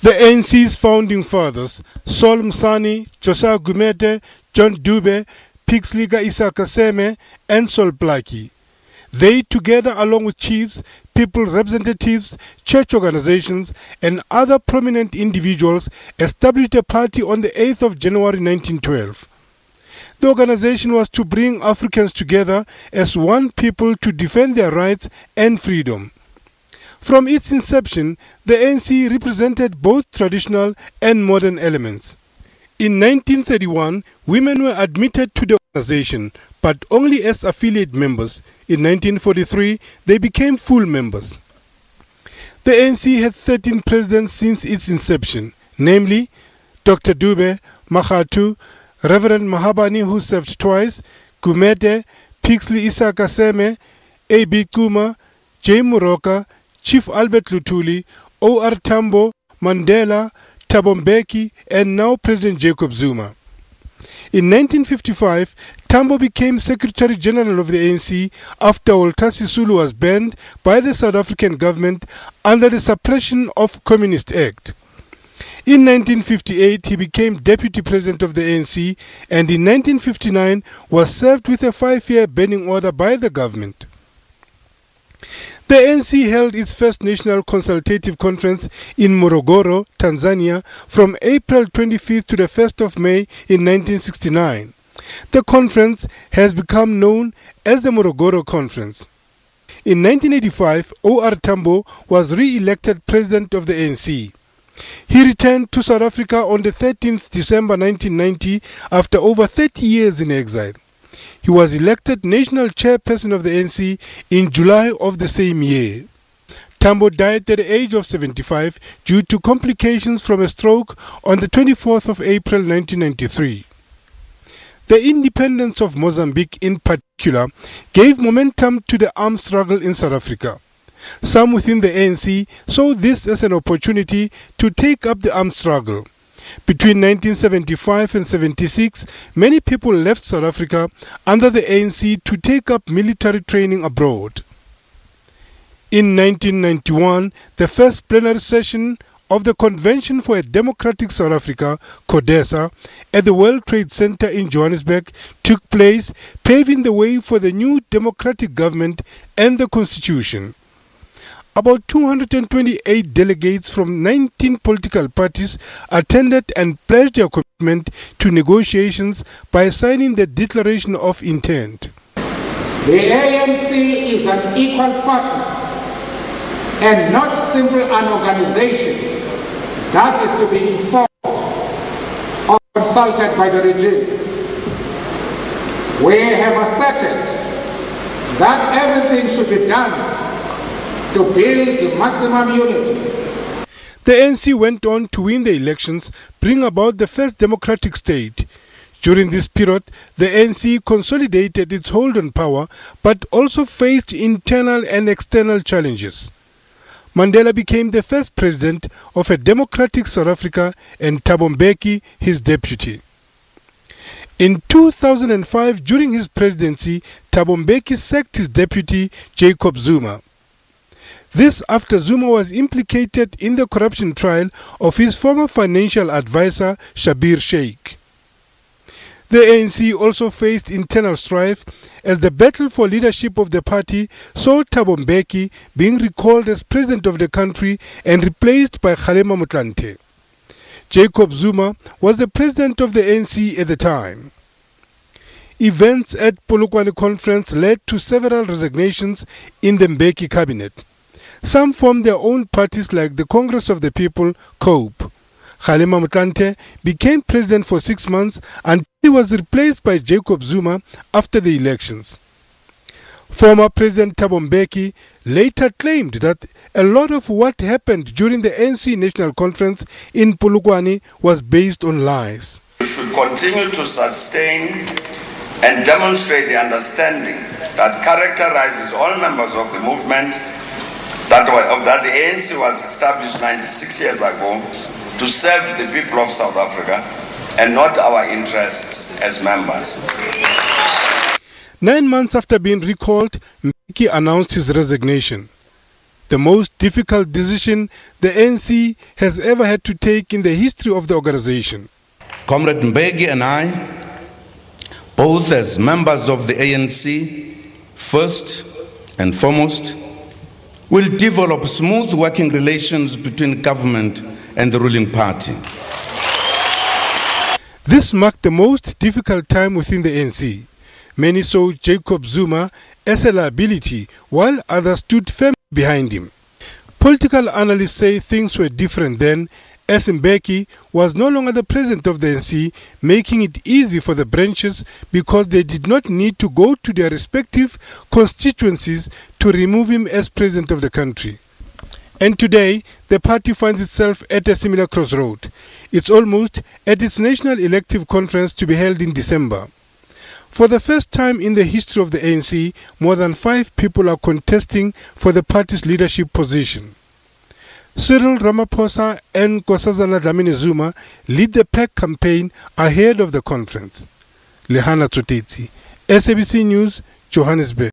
The ANC's founding fathers, Sol Msani, Josiah Gumede, John Dube, Pixlika Isa Kaseme, and Sol Plaatje. They, together along with chiefs, people representatives, church organizations, and other prominent individuals, established a party on the 8th of January 1912. The organization was to bring Africans together as one people to defend their rights and freedom. From its inception, the ANC represented both traditional and modern elements. In 1931, women were admitted to the organization, but only as affiliate members. In 1943, they became full members. The ANC had 13 presidents since its inception, namely Dr. Dube, Makgatho, Reverend Mahabane, who served twice, Gumede, Pixley Isa Kaseme, A.B. Kuma, J. Moroka, Chief Albert Luthuli, O.R. Tambo, Mandela, Thabo Mbeki, and now President Jacob Zuma. In 1955, Tambo became Secretary General of the ANC after Walter Sisulu was banned by the South African government under the Suppression of Communist Act. In 1958, he became Deputy President of the ANC, and in 1959 was served with a 5-year banning order by the government. The ANC held its first National Consultative Conference in Morogoro, Tanzania, from April 25th to the 1st of May in 1969. The conference has become known as the Morogoro Conference. In 1985, O.R. Tambo was re-elected President of the ANC. He returned to South Africa on the 13th December 1990 after over 30 years in exile. He was elected National Chairperson of the ANC in July of the same year. Tambo died at the age of 75 due to complications from a stroke on the 24th of April 1993. The independence of Mozambique in particular gave momentum to the armed struggle in South Africa. Some within the ANC saw this as an opportunity to take up the armed struggle. Between 1975 and 76, many people left South Africa under the ANC to take up military training abroad. In 1991, the first plenary session of the Convention for a Democratic South Africa, CODESA, at the World Trade Center in Johannesburg took place, paving the way for the new democratic government and the Constitution. About 228 delegates from 19 political parties attended and pledged their commitment to negotiations by signing the Declaration of Intent. The ANC is an equal partner and not simply an organization that is to be informed or consulted by the regime. We have asserted that everything should be done to build maximum unity. The ANC went on to win the elections, bring about the first democratic state. During this period, the ANC consolidated its hold on power, but also faced internal and external challenges. Mandela became the first president of a democratic South Africa and Thabo Mbeki his deputy. In 2005, during his presidency, Thabo Mbeki sacked his deputy, Jacob Zuma. This after Zuma was implicated in the corruption trial of his former financial advisor, Schabir Shaik. The ANC also faced internal strife as the battle for leadership of the party saw Thabo Mbeki being recalled as president of the country and replaced by Kgalema Motlanthe. Jacob Zuma was the president of the ANC at the time. Events at Polokwane Conference led to several resignations in the Mbeki cabinet. Some formed their own parties like the Congress of the People, COPE. Kgalema Motlanthe became president for 6 months until he was replaced by Jacob Zuma after the elections. Former President Thabo Mbeki later claimed that a lot of what happened during the ANC National Conference in Polokwane was based on lies. We should continue to sustain and demonstrate the understanding that characterizes all members of the movement that the ANC was established 96 years ago to serve the people of South Africa and not our interests as members. 9 months after being recalled, Mbeki announced his resignation. the most difficult decision the ANC has ever had to take in the history of the organization. Comrade Mbeki and I, both as members of the ANC, first and foremost, will develop smooth working relations between government and the ruling party. This marked the most difficult time within the ANC. Many saw Jacob Zuma as a liability, while others stood firm behind him. Political analysts say things were different then, as Mbeki was no longer the president of the ANC, making it easy for the branches because they did not need to go to their respective constituencies to remove him as president of the country. And today, the party finds itself at a similar crossroad. It's almost at its national elective conference to be held in December. For the first time in the history of the ANC, more than 5 people are contesting for the party's leadership position. Cyril Ramaphosa and Nkosazana Dlamini Zuma lead the PAC campaign ahead of the conference. Lehana Tsotetsi, SABC News, Johannesburg.